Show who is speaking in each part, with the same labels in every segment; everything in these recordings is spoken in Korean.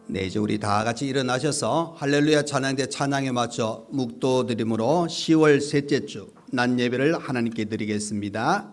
Speaker 1: 네, 이제 우리 다 같이 일어나셔서 할렐루야 찬양대 찬양에 맞춰 묵도드림으로 10월 셋째 주 낮 예배를 하나님께 드리겠습니다.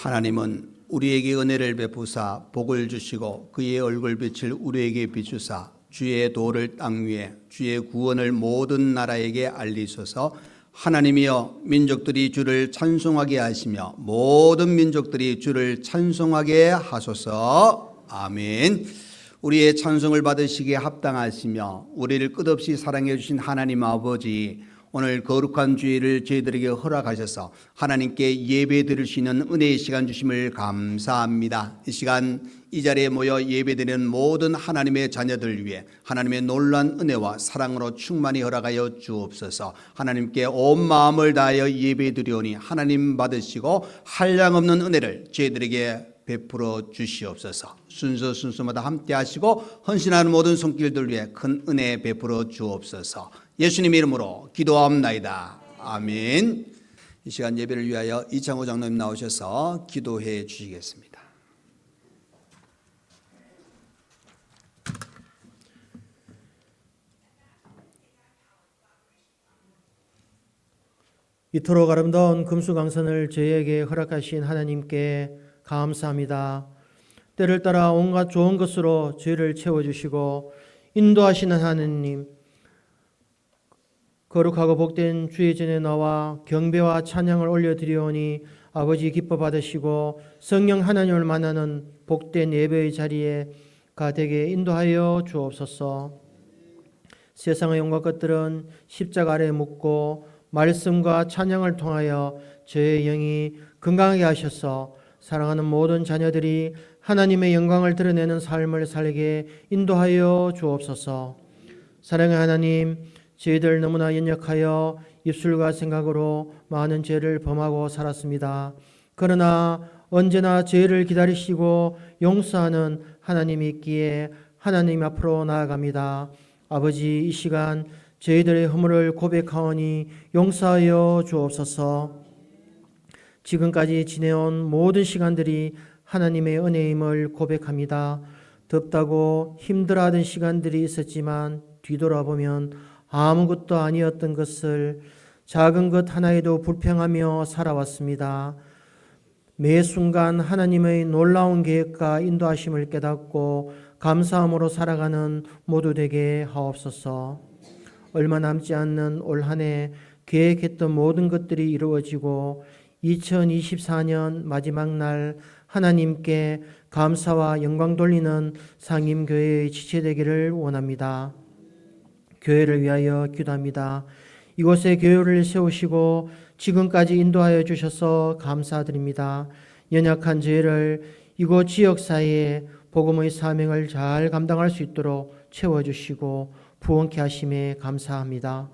Speaker 1: 하나님은 우리에게 은혜를 베푸사 복을 주시고 그의 얼굴빛을 우리에게 비추사 주의 도를 땅 위에 주의 구원을 모든 나라에게 알리소서. 하나님이여 민족들이 주를 찬송하게 하시며 모든 민족들이 주를 찬송하게 하소서. 아멘. 우리의 찬송을 받으시기에 합당하시며 우리를 끝없이 사랑해 주신 하나님 아버지, 오늘 거룩한 주일을 저희들에게 허락하셔서 하나님께 예배 드릴 수 있는 은혜의 시간 주심을 감사합니다. 이 시간 이 자리에 모여 예배 드리는 모든 하나님의 자녀들 위해 하나님의 놀라운 은혜와 사랑으로 충만히 허락하여 주옵소서. 하나님께 온 마음을 다하여 예배 드리오니 하나님 받으시고 한량없는 은혜를 저희들에게 베풀어 주시옵소서. 순서마다 함께 하시고 헌신하는 모든 손길들 위해 큰 은혜 베풀어 주옵소서. 예수님 이름으로 기도합나이다. 아멘. 이 시간 예배를 위하여 이창호 장로님 나오셔서 기도해 주시겠습니다.
Speaker 2: 이토록 아름다운 금수강선을 저희에게 허락하신 하나님께 감사합니다. 때를 따라 온갖 좋은 것으로 저희를 채워주시고 인도하시는 하나님, 거룩하고 복된 주의 전에 나와 경배와 찬양을 올려드리오니 아버지 기뻐 받으시고 성령 하나님을 만나는 복된 예배의 자리에 되게 인도하여 주옵소서. 세상의 온갖 것들은 십자가 아래에 묻고 말씀과 찬양을 통하여 저의 영이 건강하게 하셔서 사랑하는 모든 자녀들이 하나님의 영광을 드러내는 삶을 살게 인도하여 주옵소서. 사랑의 하나님, 저희들 너무나 연약하여 입술과 생각으로 많은 죄를 범하고 살았습니다. 그러나 언제나 죄를 기다리시고 용서하는 하나님이 있기에 하나님 앞으로 나아갑니다. 아버지, 이 시간 저희들의 허물을 고백하오니 용서하여 주옵소서. 지금까지 지내온 모든 시간들이 하나님의 은혜임을 고백합니다. 덥다고 힘들어하던 시간들이 있었지만 뒤돌아보면 아무것도 아니었던 것을 작은 것 하나에도 불평하며 살아왔습니다. 매 순간 하나님의 놀라운 계획과 인도하심을 깨닫고 감사함으로 살아가는 모두 되게 하옵소서. 얼마 남지 않는 올 한 해 계획했던 모든 것들이 이루어지고 2024년 마지막 날 하나님께 감사와 영광 돌리는 상임교회의 지체되기를 원합니다. 교회를 위하여 기도합니다. 이곳에 교회를 세우시고 지금까지 인도하여 주셔서 감사드립니다. 연약한 저희를 이곳 지역사회에 복음의 사명을 잘 감당할 수 있도록 채워주시고 부원케 하심에 감사합니다.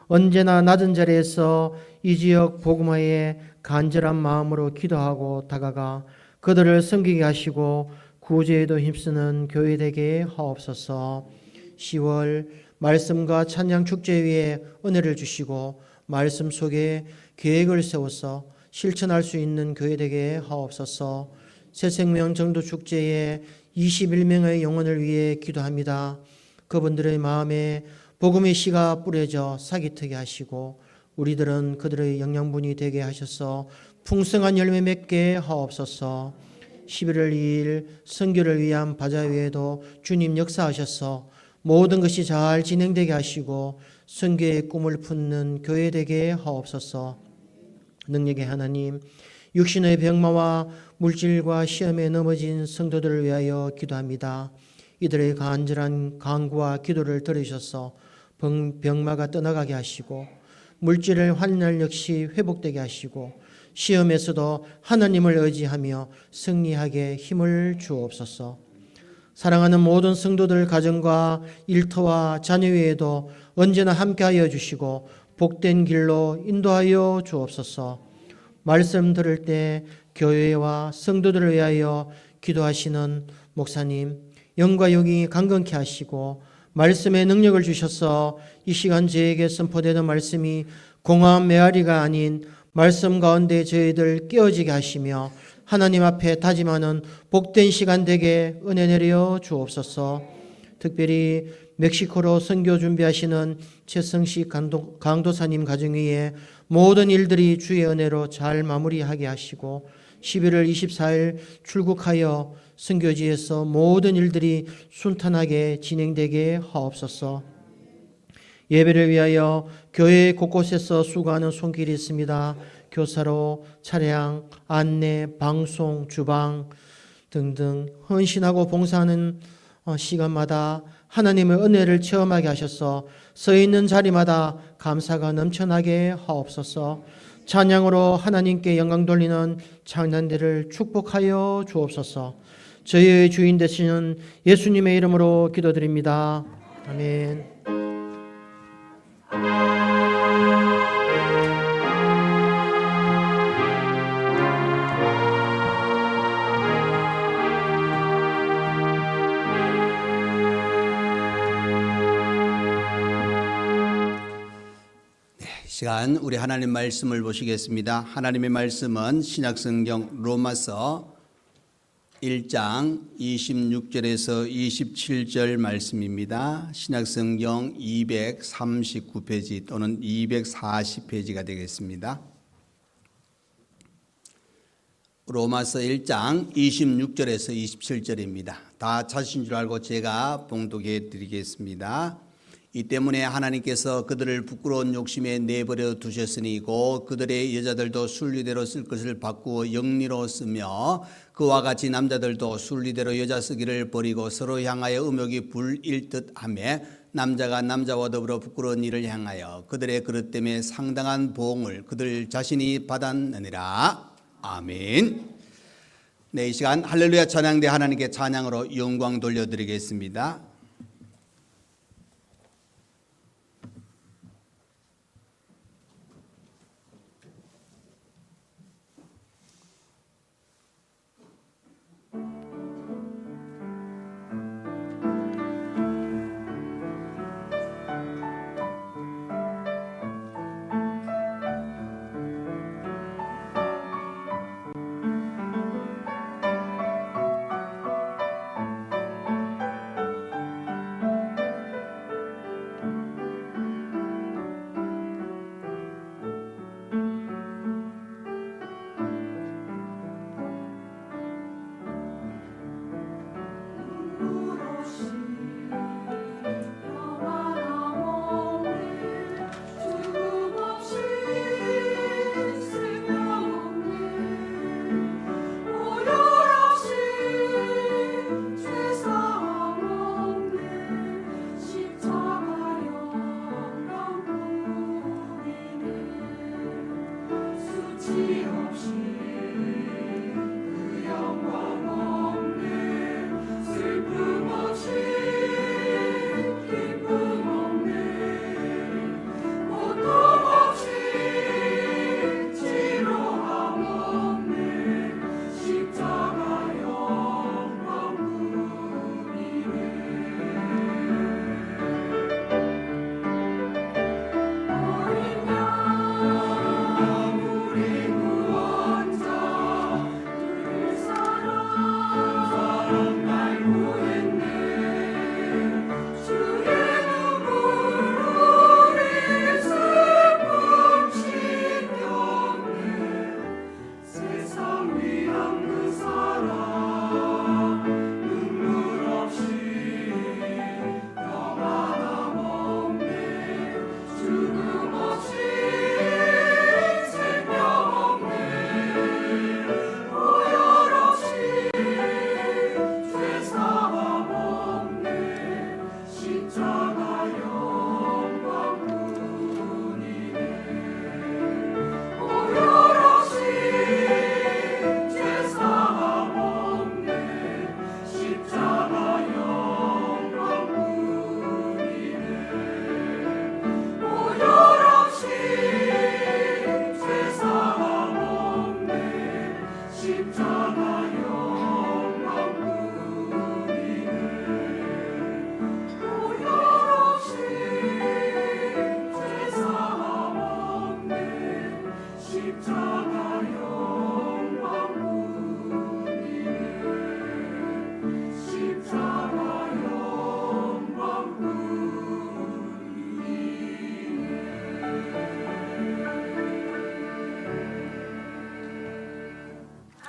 Speaker 2: 언제나 낮은 자리에서 이 지역 복음화에 간절한 마음으로 기도하고 다가가 그들을 섬기게 하시고 구제에도 힘쓰는 교회 되게 하옵소서. 10월 말씀과 찬양 축제 위에 은혜를 주시고 말씀 속에 계획을 세워서 실천할 수 있는 교회 되게 하옵소서. 새생명 정도 축제에 21명의 영혼을 위해 기도합니다. 그분들의 마음에 복음의 씨가 뿌려져 싹이 트게 하시고 우리들은 그들의 영양분이 되게 하셔서 풍성한 열매 맺게 하옵소서. 11월 2일 선교를 위한 바자 위에도 주님 역사하셔서 모든 것이 잘 진행되게 하시고 선교의 꿈을 품는 교회 되게 하옵소서. 능력의 하나님, 육신의 병마와 물질과 시험에 넘어진 성도들을 위하여 기도합니다. 이들의 간절한 간구와 기도를 들으셔서 병마가 떠나가게 하시고 물질의 환난 역시 회복되게 하시고 시험에서도 하나님을 의지하며 승리하게 힘을 주옵소서. 사랑하는 모든 성도들 가정과 일터와 자녀 외에도 언제나 함께하여 주시고 복된 길로 인도하여 주옵소서. 말씀 들을 때 교회와 성도들을 위하여 기도하시는 목사님, 영과 영이 강건케 하시고 말씀의 능력을 주셔서 이 시간 저에게 선포되는 말씀이 공허한 메아리가 아닌 말씀 가운데 저희들 깨어지게 하시며 하나님 앞에 다짐하는 복된 시간 되게 은혜 내려 주옵소서. 특별히 멕시코로 선교 준비하시는 최성식 강도사님 가정 위에 모든 일들이 주의 은혜로 잘 마무리하게 하시고 11월 24일 출국하여 선교지에서 모든 일들이 순탄하게 진행되게 하옵소서. 예배를 위하여 교회 곳곳에서 수고하는 손길이 있습니다. 교사로, 차량, 안내, 방송, 주방 등등 헌신하고 봉사하는 시간마다 하나님의 은혜를 체험하게 하셔서 서 있는 자리마다 감사가 넘쳐나게 하옵소서. 찬양으로 하나님께 영광 돌리는 창단들을 축복하여 주옵소서. 저희의 주인 되시는 예수님의 이름으로 기도드립니다. 아멘.
Speaker 1: 시간 우리 하나님 말씀을 보시겠습니다. 하나님의 말씀은 신약성경 로마서 1장 26절에서 27절 말씀입니다. 신약성경 239페이지 또는 240페이지가 되겠습니다. 로마서 1장 26절에서 27절입니다. 다 찾으신 줄 알고 제가 봉독해 드리겠습니다. 이 때문에 하나님께서 그들을 부끄러운 욕심에 내버려 두셨으니 곧 그들의 여자들도 순리대로 쓸 것을 바꾸어 영리로 쓰며 그와 같이 남자들도 순리대로 여자 쓰기를 버리고 서로 향하여 음욕이 불일 듯하며 남자가 남자와 더불어 부끄러운 일을 향하여 그들의 그릇 때문에 상당한 보응을 그들 자신이 받았느니라. 아멘. 네, 이 시간 할렐루야 찬양대 하나님께 찬양으로 영광 돌려드리겠습니다.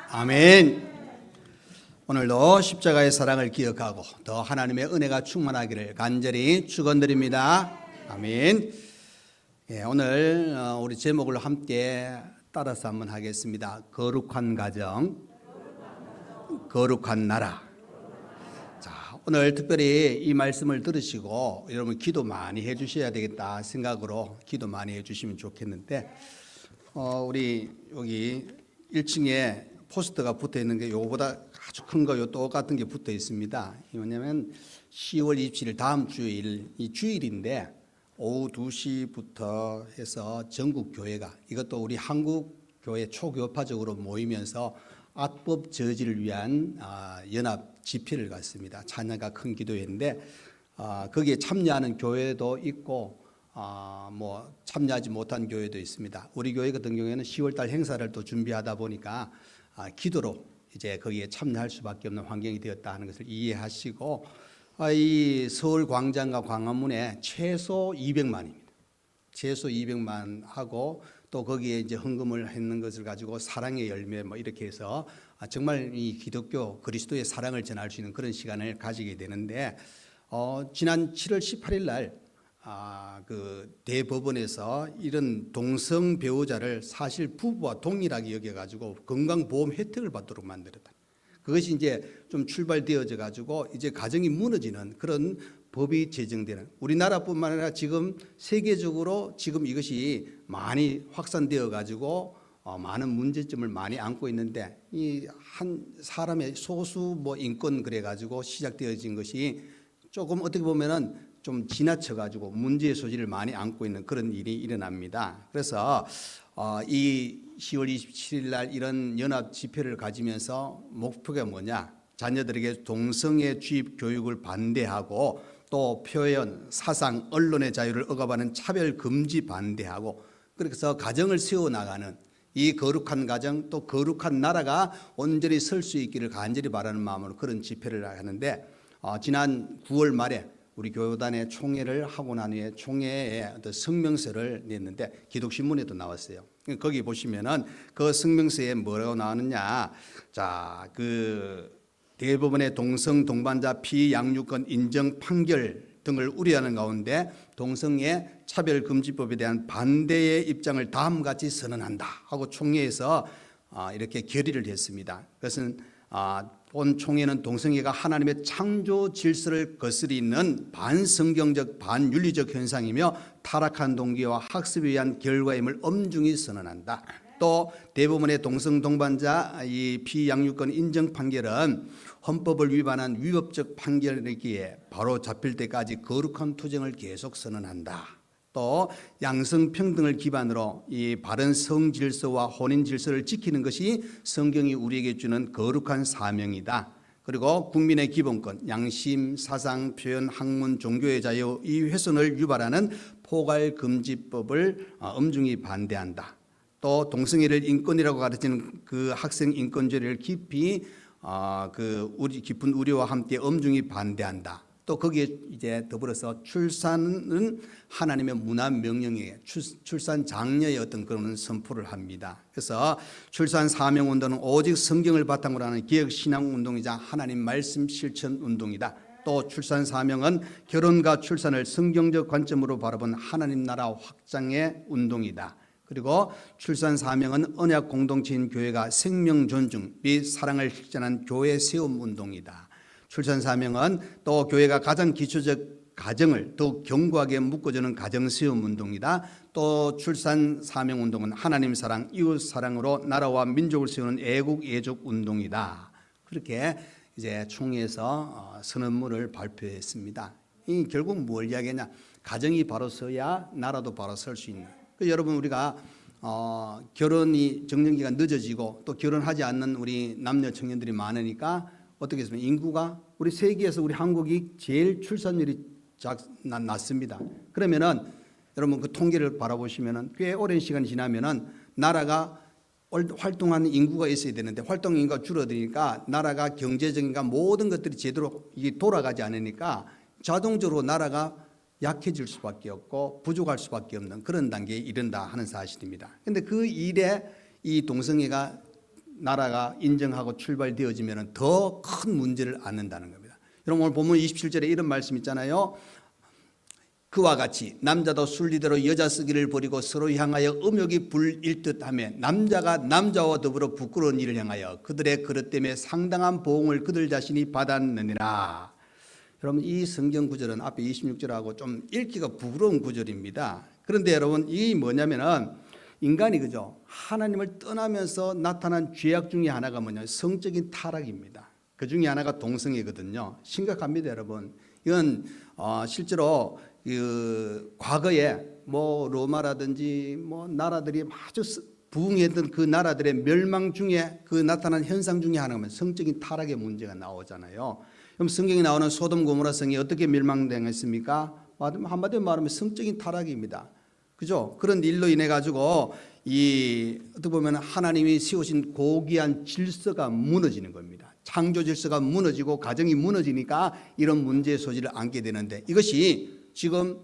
Speaker 1: 아멘. 오늘도 십자가의 사랑을 기억하고 더 하나님의 은혜가 충만하기를 간절히 축원드립니다. 아멘. 예, 오늘 우리 제목을 함께 따라서 한번 하겠습니다. 거룩한 가정, 거룩한 나라. 자, 오늘 특별히 이 말씀을 들으시고 여러분 기도 많이 해주셔야 되겠다 생각으로 기도 많이 해주시면 좋겠는데, 우리 여기 1층에 포스터가 붙어 있는 게 요거보다 아주 큰 거 요 똑같은 게 붙어 있습니다. 뭐냐면 10월 27일 다음 주일 이 주일인데 오후 2시부터 해서 전국 교회가, 이것도 우리 한국 교회 초교파적으로 모이면서 악법 저지를 위한 연합 집회를 갖습니다. 찬양가 큰 기도회인데 거기에 참여하는 교회도 있고 뭐 참여하지 못한 교회도 있습니다. 우리 교회 같은 경우에는 10월달 행사를 또 준비하다 보니까 기도로 이제 거기에 참여할 수밖에 없는 환경이 되었다 하는 것을 이해하시고, 이 서울 광장과 광화문에 최소 200만입니다. 최소 200만 하고 또 거기에 이제 헌금을 했는 것을 가지고 사랑의 열매 뭐 이렇게 해서 정말 이 기독교 그리스도의 사랑을 전할 수 있는 그런 시간을 가지게 되는데, 지난 7월 18일 날 그 대법원에서 이런 동성 배우자를 사실 부부와 동일하게 여겨가지고 건강보험 혜택을 받도록 만들었다. 그것이 이제 좀 출발되어져 가지고 이제 가정이 무너지는 그런 법이 제정되는, 우리나라뿐만 아니라 지금 세계적으로 지금 이것이 많이 확산되어 가지고 많은 문제점을 많이 안고 있는데, 이 한 사람의 소수 뭐 인권 그래 가지고 시작되어진 것이 조금 어떻게 보면은 좀 지나쳐 가지고 문제의 소지를 많이 안고 있는 그런 일이 일어납니다. 그래서 이 10월 27일 날 이런 연합 집회를 가지면서 목표가 뭐냐? 자녀들에게 동성애 주입 교육을 반대하고 또 표현, 사상, 언론의 자유를 억압하는 차별 금지 반대하고, 그래서 가정을 세워나가는 이 거룩한 가정 또 거룩한 나라가 온전히 설 수 있기를 간절히 바라는 마음으로 그런 집회를 하는데, 지난 9월 말에 우리 교단의 총회를 하고 난 후에 총회에 어떤 성명서를 냈는데 기독신문에도 나왔어요. 거기 보시면은 그 성명서에 뭐라고 나왔느냐? 자, 그 대법원의 동성 동반자 피양육권 인정 판결 등을 우려하는 가운데 동성애 차별금지법에 대한 반대의 입장을 다음같이 선언한다 하고 총회에서 이렇게 결의를 했습니다. 그것은 본 총회는 동성애가 하나님의 창조 질서를 거스리는 반성경적 반윤리적 현상이며 타락한 동기와 학습에 의한 결과임을 엄중히 선언한다. 또 대법원의 동성 동반자 이 피양육권 인정 판결은 헌법을 위반한 위법적 판결이기에 바로 잡힐 때까지 거룩한 투쟁을 계속 선언한다. 또 양성평등을 기반으로 이 바른 성질서와 혼인질서를 지키는 것이 성경이 우리에게 주는 거룩한 사명이다. 그리고 국민의 기본권, 양심, 사상, 표현, 학문, 종교의 자유 이 훼손을 유발하는 포괄금지법을 엄중히 반대한다. 또 동성애를 인권이라고 가르치는 그 학생 인권죄를 깊이 우리 깊은 우려와 함께 엄중히 반대한다. 또 거기에 이제 더불어서 출산은 하나님의 문화 명령에 출산 장려의 어떤 그런 선포를 합니다. 그래서 출산 사명 운동은 오직 성경을 바탕으로 하는 개혁 신앙 운동이자 하나님 말씀 실천 운동이다. 또 출산 사명은 결혼과 출산을 성경적 관점으로 바라본 하나님 나라 확장의 운동이다. 그리고 출산 사명은 언약 공동체인 교회가 생명 존중 및 사랑을 실천한 교회 세움 운동이다. 출산 사명은 또 교회가 가장 기초적 가정을 더욱 견고하게 묶어주는 가정 세움 운동이다. 또 출산 사명 운동은 하나님 사랑, 이웃 사랑으로 나라와 민족을 세우는 애국 애족 운동이다. 그렇게 이제 총회에서 선언문을 발표했습니다. 이 결국 뭘 이야기하냐? 가정이 바로 서야 나라도 바로 설 수 있는. 여러분 우리가 결혼이 정년기가 늦어지고 또 결혼하지 않는 우리 남녀 청년들이 많으니까 어떻게 했습니까? 인구가 우리 세계에서 우리 한국이 제일 출산율이 낮습니다. 그러면은 여러분 그 통계를 바라보시면은 꽤 오랜 시간이 지나면은 나라가 활동하는 인구가 있어야 되는데 활동 인구가 줄어드니까 나라가 경제적인가 모든 것들이 제대로 이게 돌아가지 않으니까 자동적으로 나라가 약해질 수밖에 없고 부족할 수밖에 없는 그런 단계에 이른다 하는 사실입니다. 그런데 그 일에 이 동성애가 나라가 인정하고 출발되어지면 더 큰 문제를 안는다는 겁니다. 여러분 오늘 본문 27절에 이런 말씀 있잖아요. 그와 같이 남자도 순리대로 여자 쓰기를 버리고 서로 향하여 음욕이 불일 듯하며 남자가 남자와 더불어 부끄러운 일을 향하여 그들의 그릇 때문에 상당한 보응을 그들 자신이 받았느니라. 여러분 이 성경 구절은 앞에 26절하고 좀 읽기가 부끄러운 구절입니다. 그런데 여러분 이 뭐냐면은 인간이 그죠 하나님을 떠나면서 나타난 죄악 중에 하나가 뭐냐 성적인 타락입니다. 그 중에 하나가 동성애거든요. 심각합니다, 여러분. 이건 실제로 그 과거에 뭐 로마라든지 뭐 나라들이 아주 부흥했던 그 나라들의 멸망 중에 그 나타난 현상 중에 하나가 성적인 타락의 문제가 나오잖아요. 그럼 성경에 나오는 소돔 고모라 성이 어떻게 멸망당했습니까? 한마디로 말하면 성적인 타락입니다. 그죠? 그런 일로 인해 가지고 이 어떻게 보면 하나님이 세우신 고귀한 질서가 무너지는 겁니다. 창조 질서가 무너지고 가정이 무너지니까 이런 문제의 소지를 안게 되는데 이것이 지금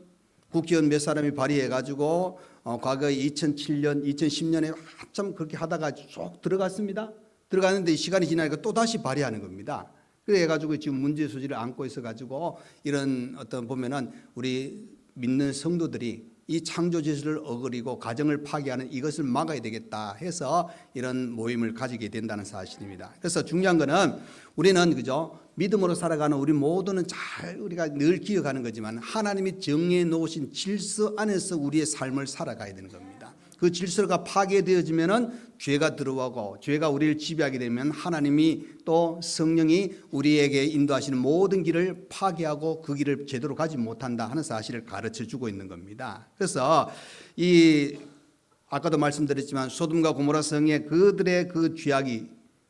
Speaker 1: 국회의원 몇 사람이 발의해 가지고 과거 2007년, 2010년에 한참 그렇게 하다가 쭉 들어갔습니다. 들어갔는데 시간이 지나니까 또 다시 발의하는 겁니다. 그래 가지고 지금 문제의 소지를 안고 있어 가지고 이런 어떤 보면은 우리 믿는 성도들이 이 창조 질서를 어그리고 가정을 파괴하는 이것을 막아야 되겠다 해서 이런 모임을 가지게 된다는 사실입니다. 그래서 중요한 거는 우리는 그죠 믿음으로 살아가는 우리 모두는 잘 우리가 늘 기억하는 거지만 하나님이 정해 놓으신 질서 안에서 우리의 삶을 살아가야 되는 겁니다. 그 질서가 파괴되어지면은 죄가 들어오고 죄가 우리를 지배하게 되면 하나님이 또 성령이 우리에게 인도하시는 모든 길을 파괴하고 그 길을 제대로 가지 못한다 하는 사실을 가르쳐 주고 있는 겁니다. 그래서 이 아까도 말씀드렸지만 소돔과 고모라 성의 그들의 그 죄악이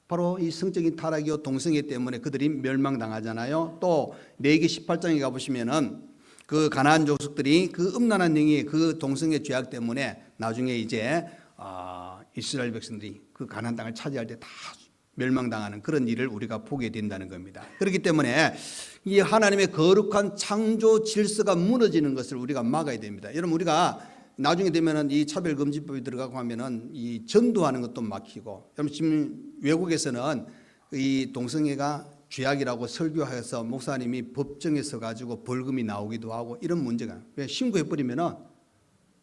Speaker 1: 바로 이 성적인 타락이요 동성애 때문에 그들이 멸망당하잖아요. 또 레위기 18장에 가보시면은 그 가나안 족속들이 그 음란한 영이 그 동성애 죄악 때문에 나중에 이제 이스라엘 백성들이 그 가나안 땅을 차지할 때 다 멸망당하는 그런 일을 우리가 보게 된다는 겁니다. 그렇기 때문에 이 하나님의 거룩한 창조 질서가 무너지는 것을 우리가 막아야 됩니다. 여러분 우리가 나중에 되면은 이 차별금지법이 들어가고 하면은 이 전도하는 것도 막히고 여러분 지금 외국에서는 이 동성애가 죄악이라고 설교해서 목사님이 법정에 서 가지고 벌금이 나오기도 하고 이런 문제가 왜 신고해버리면은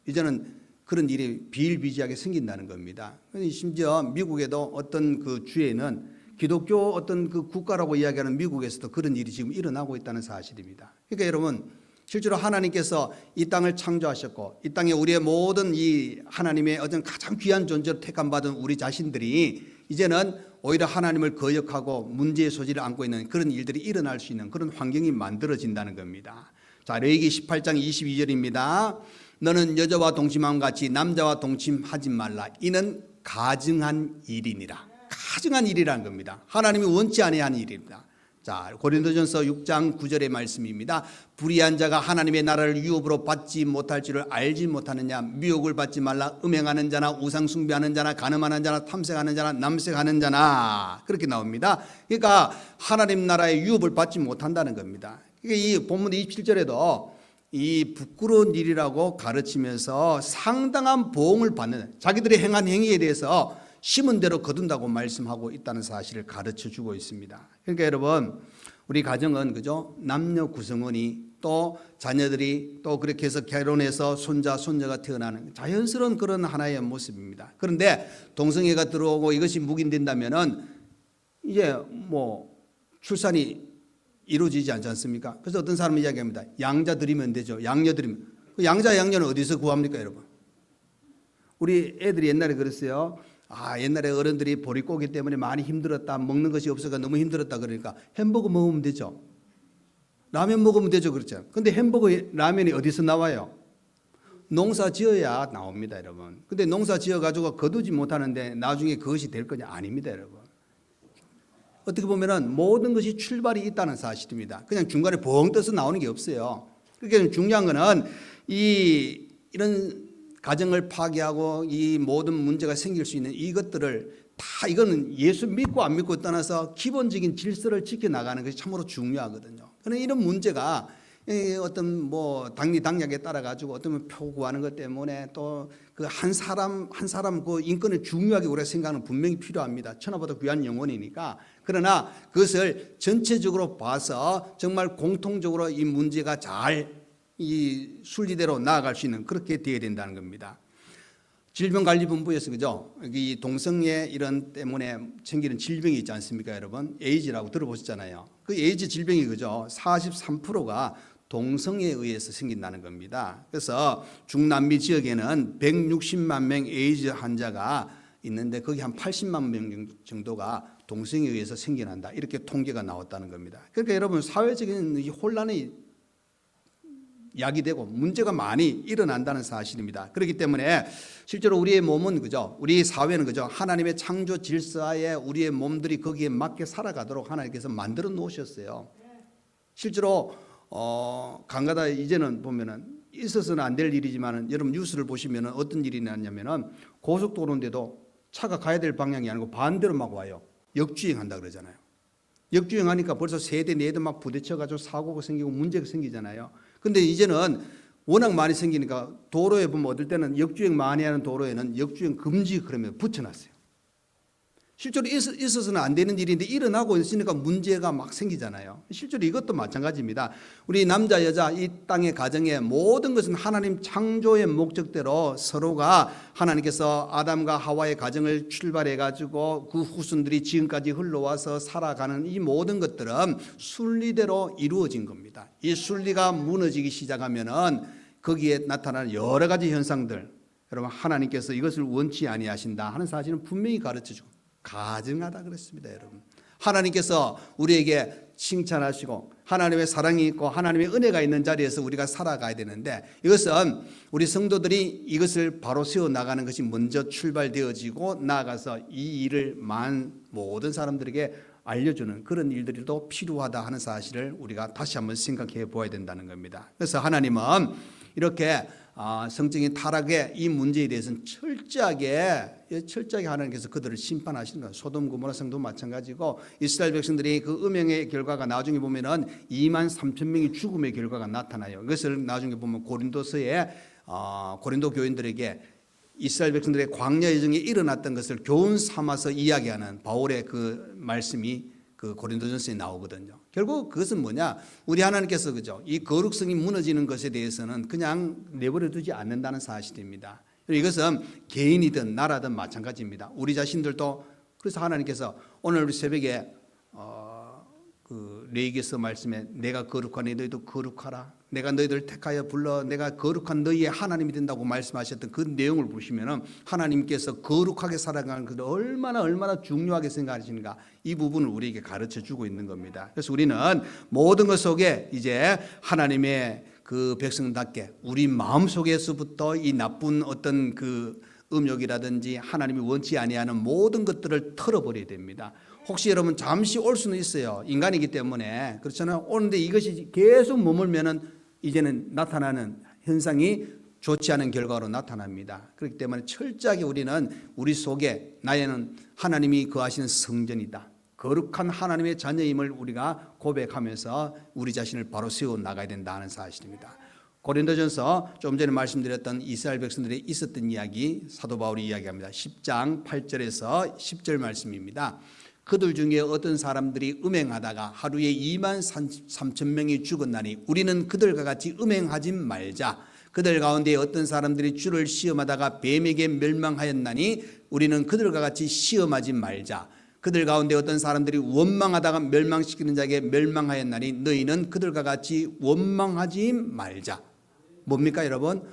Speaker 1: 이제는 그런 일이 비일비재하게 생긴다는 겁니다. 심지어 미국에도 어떤 그 주에는 기독교 어떤 그 국가라고 이야기하는 미국에서도 그런 일이 지금 일어나고 있다는 사실입니다. 그러니까 여러분 실제로 하나님께서 이 땅을 창조하셨고 이 땅에 우리의 모든 이 하나님의 어떤 가장 귀한 존재로 택함받은 우리 자신들이 이제는 오히려 하나님을 거역하고 문제의 소지를 안고 있는 그런 일들이 일어날 수 있는 그런 환경이 만들어진다는 겁니다. 자, 레위기 18장 22절입니다. 너는 여자와 동침함 같이 남자와 동침하지 말라. 이는 가증한 일이니라. 가증한 일이라는 겁니다. 하나님이 원치 아니한 일입니다. 자, 고린도전서 6장 9절의 말씀입니다. 불의한 자가 하나님의 나라를 유업으로 받지 못할 줄을 알지 못하느냐. 미혹을 받지 말라. 음행하는 자나 우상 숭배하는 자나 간음하는 자나 탐색하는 자나 남색하는 자나 그렇게 나옵니다. 그러니까 하나님 나라의 유업을 받지 못한다는 겁니다. 그러니까 이 본문 27절에도 이 부끄러운 일이라고 가르치면서 상당한 보응을 받는 자기들이 행한 행위에 대해서 심은 대로 거둔다고 말씀하고 있다는 사실을 가르쳐 주고 있습니다. 그러니까 여러분 우리 가정은 그죠 남녀 구성원이 또 자녀들이 또 그렇게 해서 결혼해서 손자 손녀가 태어나는 자연스러운 그런 하나의 모습입니다. 그런데 동성애가 들어오고 이것이 묵인된다면은 이제 뭐 출산이 이루어지지 않지 않습니까? 그래서 어떤 사람은 이야기합니다. 양자 드리면 되죠. 양녀 드리면. 그 양자 양녀는 어디서 구합니까, 여러분? 우리 애들이 옛날에 그랬어요. 옛날에 어른들이 보릿고기 때문에 많이 힘들었다. 먹는 것이 없어서 너무 힘들었다. 그러니까 햄버거 먹으면 되죠. 라면 먹으면 되죠. 그렇죠. 근데 햄버거, 라면이 어디서 나와요? 농사 지어야 나옵니다, 여러분. 근데 농사 지어 가지고 거두지 못하는데 나중에 그것이 될 거냐? 아닙니다, 여러분. 어떻게 보면은 모든 것이 출발이 있다는 사실입니다. 그냥 중간에 벙 떠서 나오는 게 없어요. 그러니까 중요한 거는 이런 가정을 파괴하고 이 모든 문제가 생길 수 있는 이것들을 다 이거는 예수 믿고 안 믿고 떠나서 기본적인 질서를 지켜나가는 것이 참으로 중요하거든요. 그런데 이런 문제가 이 어떤 뭐 당리당략에 따라 가지고 어떤 표 구하는 것 때문에 또 그 한 사람 그 인권을 중요하게 우리가 생각하는 분명히 필요합니다. 천하보다 귀한 영혼이니까. 그러나 그것을 전체적으로 봐서 정말 공통적으로 이 문제가 잘 이 순리대로 나아갈 수 있는 그렇게 되어야 된다는 겁니다. 질병관리본부에서 그죠? 이 동성애 이런 때문에 생기는 질병이 있지 않습니까, 여러분? 에이즈라고 들어보셨잖아요. 그 에이즈 질병이 그죠? 43%가 동성애에 의해서 생긴다는 겁니다. 그래서 중남미 지역에는 160만 명 에이즈 환자가 있는데 거기 한 80만 명 정도가 동성애에 의해서 생겨난다. 이렇게 통계가 나왔다는 겁니다. 그러니까 여러분 사회적인 이 혼란이 야기되고 문제가 많이 일어난다는 사실입니다. 그렇기 때문에 실제로 우리의 몸은 그죠? 우리 사회는 그죠? 하나님의 창조 질서에 우리의 몸들이 거기에 맞게 살아가도록 하나님께서 만들어 놓으셨어요. 실제로 간가다 이제는 보면은 있어서는 안 될 일이지만은 여러분 뉴스를 보시면은 어떤 일이 났냐면은 고속도로인데도 차가 가야 될 방향이 아니고 반대로 막 와요. 역주행한다 그러잖아요. 역주행하니까 벌써 세대 네대 막 부딪혀가지고 사고가 생기고 문제가 생기잖아요. 근데 이제는 워낙 많이 생기니까 도로에 보면 어떨 때는 역주행 많이 하는 도로에는 역주행 금지 그러면 붙여놨어요. 실제로 있어서는 안 되는 일인데 일어나고 있으니까 문제가 막 생기잖아요. 실제로 이것도 마찬가지입니다. 우리 남자 여자 이 땅의 가정의 모든 것은 하나님 창조의 목적대로 서로가 하나님께서 아담과 하와의 가정을 출발해 가지고 그 후손들이 지금까지 흘러와서 살아가는 이 모든 것들은 순리대로 이루어진 겁니다. 이 순리가 무너지기 시작하면은 거기에 나타나는 여러 가지 현상들, 여러분 하나님께서 이것을 원치 아니하신다 하는 사실은 분명히 가르쳐주고 가증하다 그랬습니다. 여러분 하나님께서 우리에게 칭찬하시고 하나님의 사랑이 있고 하나님의 은혜가 있는 자리에서 우리가 살아가야 되는데 이것은 우리 성도들이 이것을 바로 세워나가는 것이 먼저 출발되어지고 나아가서 이 일을 모든 사람들에게 알려주는 그런 일들도 필요하다 하는 사실을 우리가 다시 한번 생각해 보아야 된다는 겁니다. 그래서 하나님은 이렇게 성적인 타락의 이 문제에 대해서는 철저하게 하나님께서 그들을 심판하시는 거예요. 소돔 고모라 성도 마찬가지고 이스라엘 백성들이 그 음행의 결과가 나중에 보면은 2만 3천 명이 죽음의 결과가 나타나요. 이것을 나중에 보면 고린도서에 고린도 교인들에게 이스라엘 백성들의 광야 여정에 일어났던 것을 교훈 삼아서 이야기하는 바울의 그 말씀이 그 고린도전서에 나오거든요. 결국 그것은 뭐냐? 우리 하나님께서 그죠? 이 거룩성이 무너지는 것에 대해서는 그냥 내버려 두지 않는다는 사실입니다. 이것은 개인이든 나라든 마찬가지입니다. 우리 자신들도 그래서 하나님께서 오늘 우리 새벽에 그 레위기서 말씀에 내가 거룩하니 너희도 거룩하라. 내가 너희들 택하여 불러 내가 거룩한 너희의 하나님이 된다고 말씀하셨던 그 내용을 보시면은 하나님께서 거룩하게 살아가는 것을 얼마나 중요하게 생각하시는가 이 부분을 우리에게 가르쳐 주고 있는 겁니다. 그래서 우리는 모든 것 속에 이제 하나님의 그 백성답게 우리 마음 속에서부터 이 나쁜 어떤 그 음욕이라든지 하나님이 원치 아니하는 모든 것들을 털어버려야 됩니다. 혹시 여러분 잠시 올 수는 있어요. 인간이기 때문에 그렇잖아요. 오는데 이것이 계속 머물면은 이제는 나타나는 현상이 좋지 않은 결과로 나타납니다. 그렇기 때문에 철저하게 우리는 우리 속에 나에는 하나님이 거하시는 성전이다. 거룩한 하나님의 자녀임을 우리가 고백하면서 우리 자신을 바로 세워 나가야 된다는 사실입니다. 고린도전서 좀 전에 말씀드렸던 이스라엘 백성들이 있었던 이야기 사도 바울이 이야기합니다. 10장 8절에서 10절 말씀입니다. 그들 중에 어떤 사람들이 음행하다가 하루에 2만 3천 명이 죽었나니 우리는 그들과 같이 음행하지 말자. 그들 가운데 어떤 사람들이 주를 시험하다가 뱀에게 멸망하였나니 우리는 그들과 같이 시험하지 말자. 그들 가운데 어떤 사람들이 원망하다가 멸망시키는 자에게 멸망하였나니 너희는 그들과 같이 원망하지 말자. 뭡니까 여러분?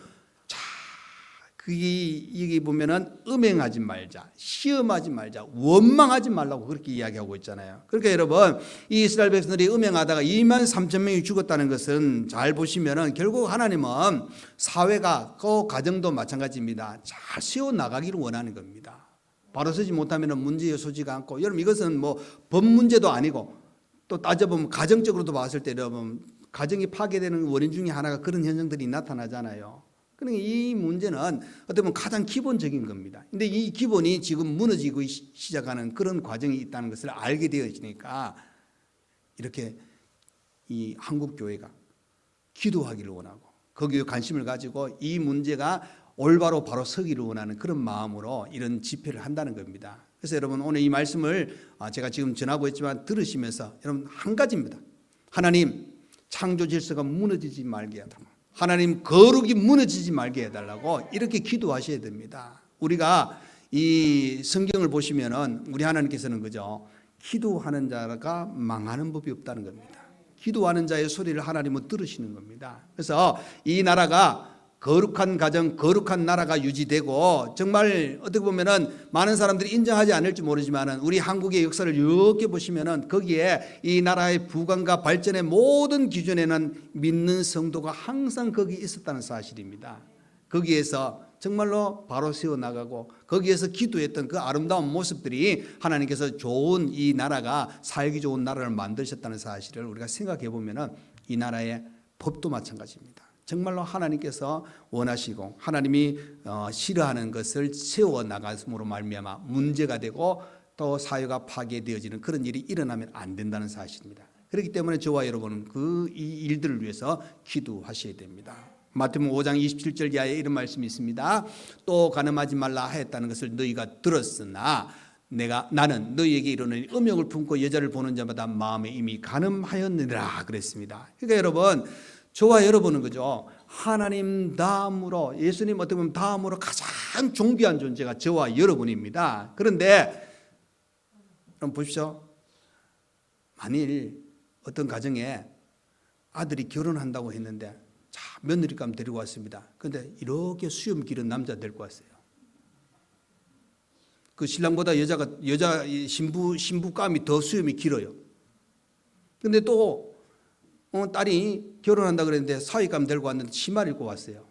Speaker 1: 여기 보면은 음행하지 말자, 시험하지 말자, 원망하지 말라고 그렇게 이야기하고 있잖아요. 그러니까 여러분 이 이스라엘 백성들이 음행하다가 2만 3천 명이 죽었다는 것은 잘 보시면은 결국 하나님은 사회가 그 가정도 마찬가지입니다. 잘 세워 나가기를 원하는 겁니다. 바로 서지 못하면은 문제 요소지가 않고 여러분 이것은 뭐 법 문제도 아니고 또 따져보면 가정적으로도 봤을 때 여러분 가정이 파괴되는 원인 중에 하나가 그런 현상들이 나타나잖아요. 그러니까 이 문제는 어떻게 보면 가장 기본적인 겁니다. 근데 이 기본이 지금 무너지고 시작하는 그런 과정이 있다는 것을 알게 되어지니까 이렇게 이 한국 교회가 기도하기를 원하고 거기에 관심을 가지고 이 문제가 올바로 바로 서기를 원하는 그런 마음으로 이런 집회를 한다는 겁니다. 그래서 여러분 오늘 이 말씀을 제가 지금 전하고 있지만 들으시면서 여러분 한 가지입니다. 하나님 창조 질서가 무너지지 말게 해달라고, 하나님 거룩이 무너지지 말게 해달라고 이렇게 기도하셔야 됩니다. 우리가 이 성경을 보시면은 우리 하나님께서는 그죠, 기도하는 자가 망하는 법이 없다는 겁니다. 기도하는 자의 소리를 하나님은 들으시는 겁니다. 그래서 이 나라가 거룩한 가정, 거룩한 나라가 유지되고 정말 어떻게 보면은 많은 사람들이 인정하지 않을지 모르지만은 우리 한국의 역사를 이렇게 보시면은 거기에 이 나라의 부강과 발전의 모든 기준에는 믿는 성도가 항상 거기 있었다는 사실입니다. 거기에서 정말로 바로 세워나가고 거기에서 기도했던 그 아름다운 모습들이 하나님께서 좋은 이 나라가 살기 좋은 나라를 만드셨다는 사실을 우리가 생각해 보면은 이 나라의 법도 마찬가지입니다. 정말로 하나님께서 원하시고 하나님이 싫어하는 것을 세워나감으로 말미암아 문제가 되고 또 사회가 파괴되어지는 그런 일이 일어나면 안 된다는 사실입니다. 그렇기 때문에 저와 여러분은 이 일들을 위해서 기도하셔야 됩니다. 마태복음 5장 27절 이하에 이런 말씀이 있습니다. 또 간음하지 말라 하였다는 것을 너희가 들었으나 나는 너희에게 이르노니 음욕을 품고 여자를 보는 자마다 마음에 이미 간음하였느니라 그랬습니다. 그러니까 여러분, 저와 여러분은 그죠, 하나님 다음으로, 예수님 어떻게 보면 다음으로 가장 존귀한 존재가 저와 여러분입니다. 그런데 그럼 보십시오. 만일 어떤 가정에 아들이 결혼한다고 했는데 자, 며느리감 데리고 왔습니다. 그런데 이렇게 수염 기른 남자 데리고 왔어요. 그 신랑보다 여자 신부감이 더 수염이 길어요. 그런데 또 딸이 결혼한다 그랬는데 사위감 데리고 왔는데 치마를 입고 왔어요.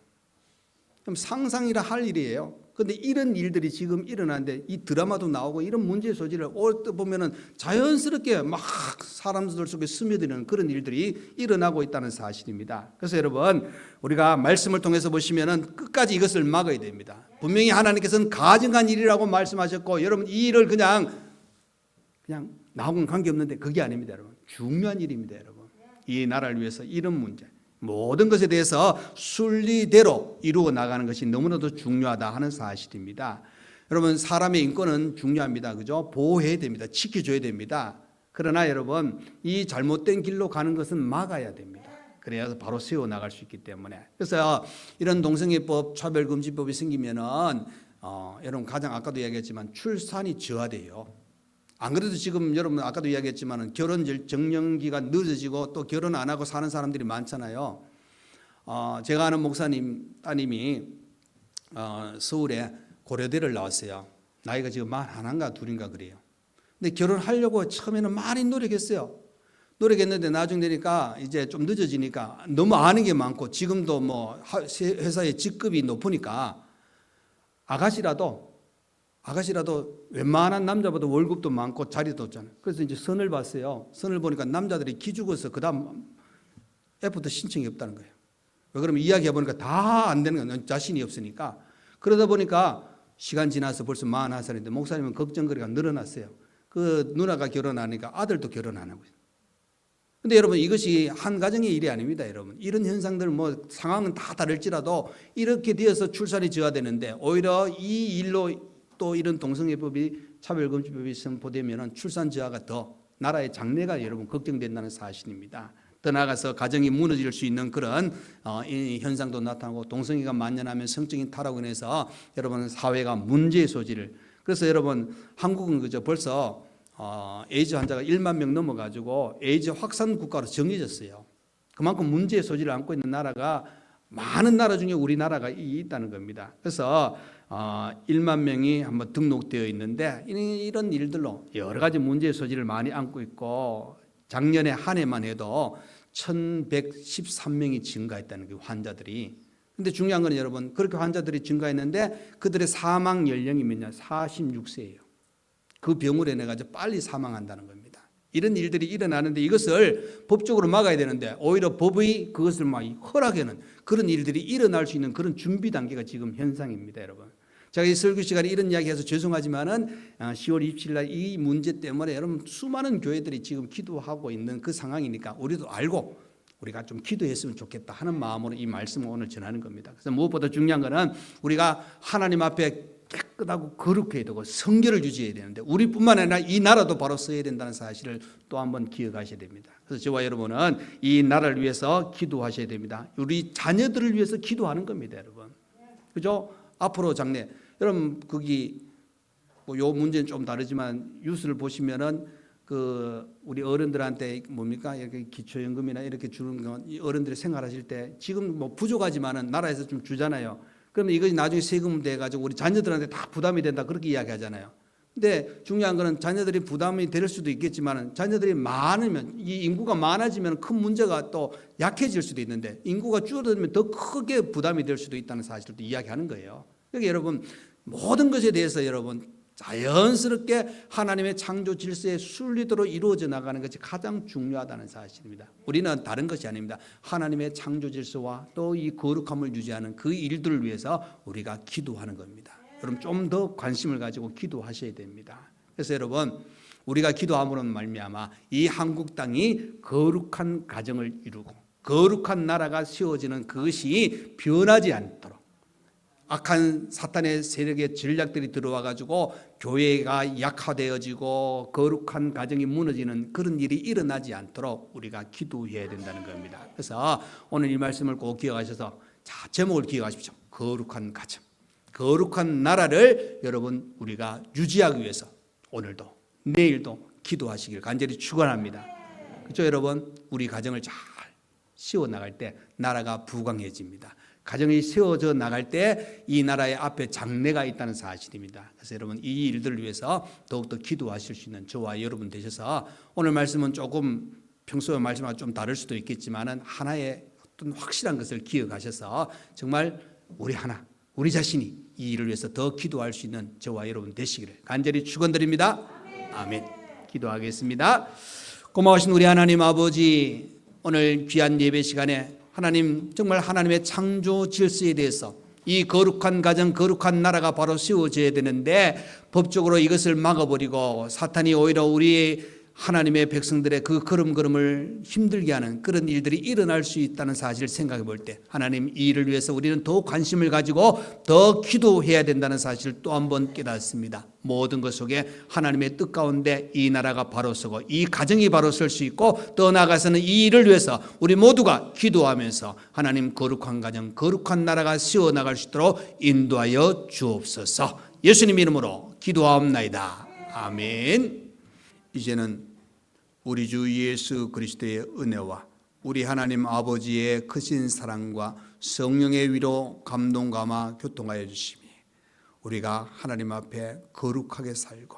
Speaker 1: 그럼 상상이라 할 일이에요. 그런데 이런 일들이 지금 일어나는데 이 드라마도 나오고 이런 문제의 소지를 보면은 자연스럽게 막 사람들 속에 스며드는 그런 일들이 일어나고 있다는 사실입니다. 그래서 여러분, 우리가 말씀을 통해서 보시면은 끝까지 이것을 막아야 됩니다. 분명히 하나님께서는 가증한 일이라고 말씀하셨고, 여러분 이 일을 그냥 나하고는 관계없는데 그게 아닙니다. 여러분 중요한 일입니다. 여러분 이 나라를 위해서 이런 문제, 모든 것에 대해서 순리대로 이루어 나가는 것이 너무나도 중요하다 하는 사실입니다. 여러분 사람의 인권은 중요합니다. 그죠? 보호해야 됩니다. 지켜줘야 됩니다. 그러나 여러분 이 잘못된 길로 가는 것은 막아야 됩니다. 그래야 바로 세워나갈 수 있기 때문에. 그래서 이런 동성애법, 차별금지법이 생기면은 여러분 가장 아까도 이야기했지만 출산이 저하돼요. 안 그래도 지금 여러분 아까도 이야기했지만 결혼 정년기가 늦어지고 또 결혼 안 하고 사는 사람들이 많잖아요. 제가 아는 목사님 따님이 서울에 고려대를 나왔어요. 나이가 지금 41인가 2인가 그래요. 근데 결혼하려고 처음에는 많이 노력했어요. 노력했는데 나중 되니까 이제 좀 늦어지니까 너무 아는 게 많고 지금도 뭐 회사의 직급이 높으니까 아가씨라도 웬만한 남자보다 월급도 많고 자리도 없잖아요. 그래서 이제 선을 봤어요. 선을 보니까 남자들이 기죽어서 그 다음 애프터 신청이 없다는 거예요. 왜 그러면 이야기해 보니까 다 안 되는 거예요. 자신이 없으니까. 그러다 보니까 시간 지나서 벌써 41살인데 목사님은 걱정거리가 늘어났어요. 그 누나가 결혼하니까 아들도 결혼 안 하고 있어요. 근데 여러분 이것이 한 가정의 일이 아닙니다. 여러분 이런 현상들 뭐 상황은 다 다를지라도 이렇게 되어서 출산이 저하되는데 오히려 이 일로 또 이런 동성애법이 차별금지법이 선포되면 출산 저하가 더 나라의 장래가 여러분 걱정된다는 사실입니다. 더 나아가서 가정이 무너질 수 있는 그런 이 현상도 나타나고 동성애가 만연하면 성적인 타락으로 인해서 여러분 사회가 문제의 소지를. 그래서 여러분 한국은 그저 벌써 에이즈 환자가 1만 명 넘어가지고 에이즈 확산 국가로 정해졌어요. 그만큼 문제의 소지를 안고 있는 나라가 많은 나라 중에 우리나라가 있다는 겁니다. 그래서 1만 명이 한번 등록되어 있는데 이런 일들로 여러 가지 문제의 소지를 많이 안고 있고 작년에 한 해만 해도 1113명이 증가했다는 그 환자들이. 근데 중요한 건 여러분 그렇게 환자들이 증가했는데 그들의 사망 연령이 몇냐 46세예요. 그 병으로 인해 가지고 빨리 사망한다는 겁니다. 이런 일들이 일어나는데 이것을 법적으로 막아야 되는데 오히려 법의 그것을 막 허락하는 그런 일들이 일어날 수 있는 그런 준비 단계가 지금 현상입니다, 여러분. 제가 이 설교 시간에 이런 이야기해서 죄송하지만은 10월 27일 날 이 문제 때문에 여러분 수많은 교회들이 지금 기도하고 있는 그 상황이니까 우리도 알고 우리가 좀 기도했으면 좋겠다 하는 마음으로 이 말씀을 오늘 전하는 겁니다. 그래서 무엇보다 중요한 것은 우리가 하나님 앞에 깨끗하고 거룩해야 되고 성결을 유지해야 되는데 우리뿐만 아니라 이 나라도 바로 서야 된다는 사실을 또 한번 기억하셔야 됩니다. 그래서 저와 여러분은 이 나라를 위해서 기도하셔야 됩니다. 우리 자녀들을 위해서 기도하는 겁니다, 여러분. 그죠? 앞으로 장래 여러분 거기 뭐 요 문제는 좀 다르지만 뉴스를 보시면은 우리 어른들한테 뭡니까 이렇게 기초연금이나 이렇게 주는 건 어른들이 생활하실 때 지금 뭐 부족하지만은 나라에서 좀 주잖아요. 그러면 이것이 나중에 세금 돼 가지고 우리 자녀들한테 다 부담이 된다 그렇게 이야기하잖아요. 근데 중요한 거는 자녀들이 부담이 될 수도 있겠지만은 자녀들이 많으면 이 인구가 많아지면 큰 문제가 또 약해질 수도 있는데 인구가 줄어들면 더 크게 부담이 될 수도 있다는 사실을 또 이야기하는 거예요. 그러니까 여러분 모든 것에 대해서 여러분 자연스럽게 하나님의 창조 질서에 순리대로 이루어져 나가는 것이 가장 중요하다는 사실입니다. 우리는 다른 것이 아닙니다. 하나님의 창조 질서와 또 이 거룩함을 유지하는 그 일들을 위해서 우리가 기도하는 겁니다. 여러분 좀 더 관심을 가지고 기도하셔야 됩니다. 그래서 여러분 우리가 기도함으로 말미암아 이 한국 땅이 거룩한 가정을 이루고 거룩한 나라가 세워지는 그것이 변하지 않도록 악한 사탄의 세력의 전략들이 들어와 가지고 교회가 약화되어지고 거룩한 가정이 무너지는 그런 일이 일어나지 않도록 우리가 기도해야 된다는 겁니다. 그래서 오늘 이 말씀을 꼭 기억하셔서 자, 제목을 기억하십시오. 거룩한 가정, 거룩한 나라를 여러분 우리가 유지하기 위해서 오늘도 내일도 기도하시길 간절히 축원합니다. 그렇죠, 여러분? 우리 가정을 잘 세워 나갈 때 나라가 부강해집니다. 가정이 세워져 나갈 때 이 나라의 앞에 장래가 있다는 사실입니다. 그래서 여러분 이 일들을 위해서 더욱더 기도하실 수 있는 저와 여러분 되셔서 오늘 말씀은 조금 평소의 말씀과 좀 다를 수도 있겠지만 하나의 어떤 확실한 것을 기억하셔서 정말 우리 자신이 이 일을 위해서 더 기도할 수 있는 저와 여러분 되시기를 간절히 축원드립니다. 아멘. 기도하겠습니다. 고마우신 우리 하나님 아버지, 오늘 귀한 예배 시간에 하나님 정말 하나님의 창조 질서에 대해서 이 거룩한 가정 거룩한 나라가 바로 세워져야 되는데 법적으로 이것을 막아버리고 사탄이 오히려 우리 하나님의 백성들의 그 걸음걸음을 힘들게 하는 그런 일들이 일어날 수 있다는 사실을 생각해 볼 때 하나님 이 일을 위해서 우리는 더 관심을 가지고 더 기도해야 된다는 사실을 또 한 번 깨닫습니다. 모든 것 속에 하나님의 뜻 가운데 이 나라가 바로 서고 이 가정이 바로 설 수 있고 더 나아가서는 이 일을 위해서 우리 모두가 기도하면서 하나님 거룩한 가정 거룩한 나라가 세워나갈 수 있도록 인도하여 주옵소서. 예수님 이름으로 기도하옵나이다. 아멘. 이제는 우리 주 예수 그리스도의 은혜와 우리 하나님 아버지의 크신 사랑과 성령의 위로 감동 감화 교통하여 주시니 우리가 하나님 앞에 거룩하게 살고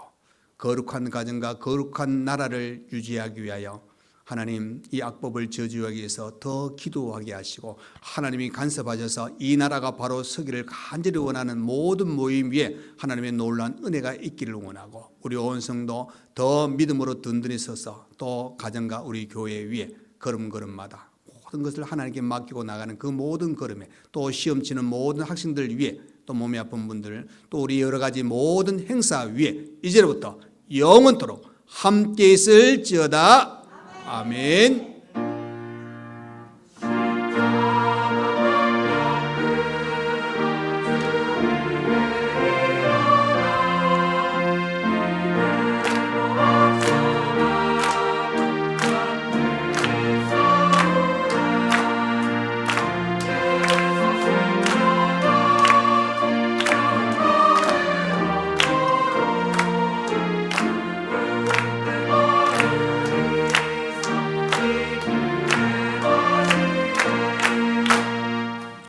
Speaker 1: 거룩한 가정과 거룩한 나라를 유지하기 위하여 하나님 이 악법을 저지하기 위해서 더 기도하게 하시고 하나님이 간섭하셔서 이 나라가 바로 서기를 간절히 원하는 모든 모임 위에 하나님의 놀라운 은혜가 있기를 원하고 우리 온 성도 더 믿음으로 든든히 서서 또 가정과 우리 교회 위에 걸음걸음마다 모든 것을 하나님께 맡기고 나가는 그 모든 걸음에 또 시험 치는 모든 학생들 위에 또 몸이 아픈 분들 또 우리 여러 가지 모든 행사 위에 이제부터 영원토록 함께 있을지어다. 아멘.